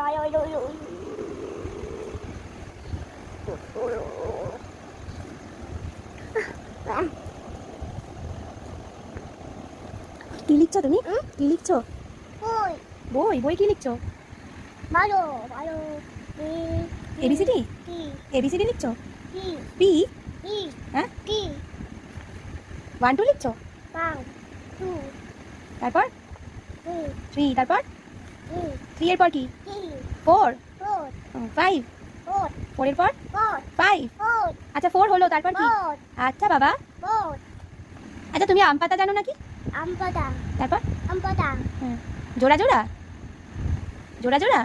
কি লিখছো তুমি? কি লিখছো? বই বই কি লিখছো? এবিসিডি এবিসিডি লিখছো? পি হ্যাঁ 1 2 লিখছো? তারপর 3 তারপর 3 এর পর কি? 4 5 4 এর পর 5 আচ্ছা 4 হলো তারপর কি? আচ্ছা বাবা আচ্ছা তুমি আম পাতা জানো নাকি? তারপর জোড়া জোড়া জোড়া জোড়া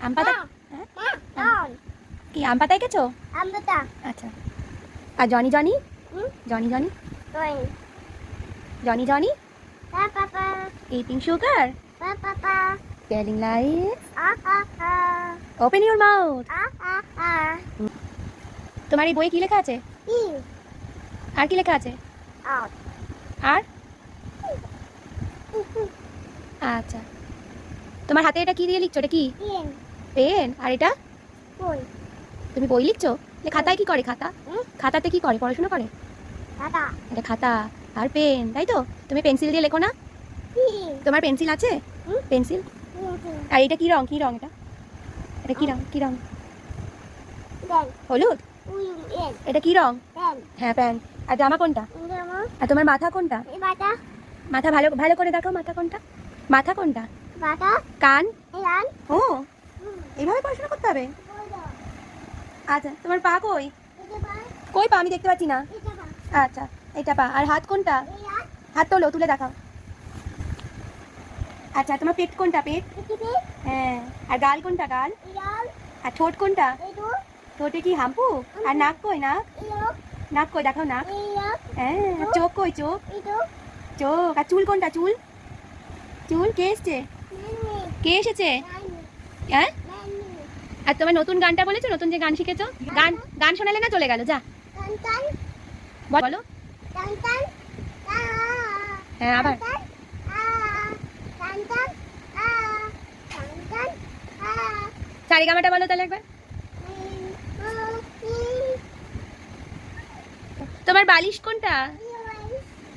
আম পাতা কি আম পাতা এঁকেছো? আচ্ছা আর Johnny Johnny Johnny Johnny Johnny Johnny eating sugar telling lies open your mouth তোমার এই বই কি লেখা আছে? আর কি লেখা আছে? আর আচ্ছা তোমার হাতে এটা কি দিয়ে লিখছো? এটা কি পেন? আর এটা তুমি বই লিখছো? খাতায় কি করে? খাতাতে কি করে? পড়াশোনা করে? এটা খাতা আর পেন তাই তো? তুমি পেন্সিল দিয়ে লেখো না? তোমার পেন্সিল আছে? পেন্সিল আর এটা কি রং? কি রং এটা? এটা কি রং? কি রং? হলুদ? এটা কি রং? হ্যাঁ প্যান্ট। আর জামা কোনটা? আর তোমার মাথা কোনটা? মাথা ভালো ভালো করে দেখো মাথা কোনটা? মাথা কোনটা? কান? ও এইভাবে পড়াশোনা করতে হবে? আচ্ছা তোমার পা কই? কই পা? আমি দেখতে পাচ্ছি না। আচ্ছা এটা পা। আর হাত কোনটা? হাত তোলো, তুলে দেখাও। আচ্ছা তোমার পেট কোনটা? পেট? হ্যাঁ। আর গাল কোনটা? গাল? আর ঠোঁট কোনটা? ঠোঁটে কি হাম্পু? আর নাক কই? নাক? নাক কই দেখাও নাক। হ্যাঁ। আর চোখ কই? চোখ? চোখ। আর চুল কোনটা? চুল? চুল কে এসছে? কে এসেছে? হ্যাঁ। আর তোমার নতুন গানটা বলেছো? নতুন যে গান শিখেছো? গান গান শোনালে না চলে গেল যা বলো। হ্যাঁ আবার সারেগামাটা বলো তাহলে একবার। তোমার বালিশ কোনটা?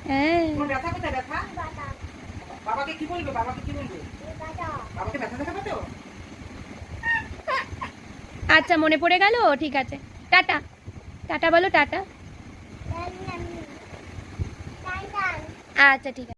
হ্যাঁ। ব্যথা কোথায়? ব্যথা বাবাকে কি বলবে? বাবাকে কি বলবে? বাবাকে ব্যথা দেখাবে তো? আচ্ছা মনে পড়ে গেল, ঠিক আছে। টাটা টাটা বলো। টাটা। আচ্ছা ঠিক আছে।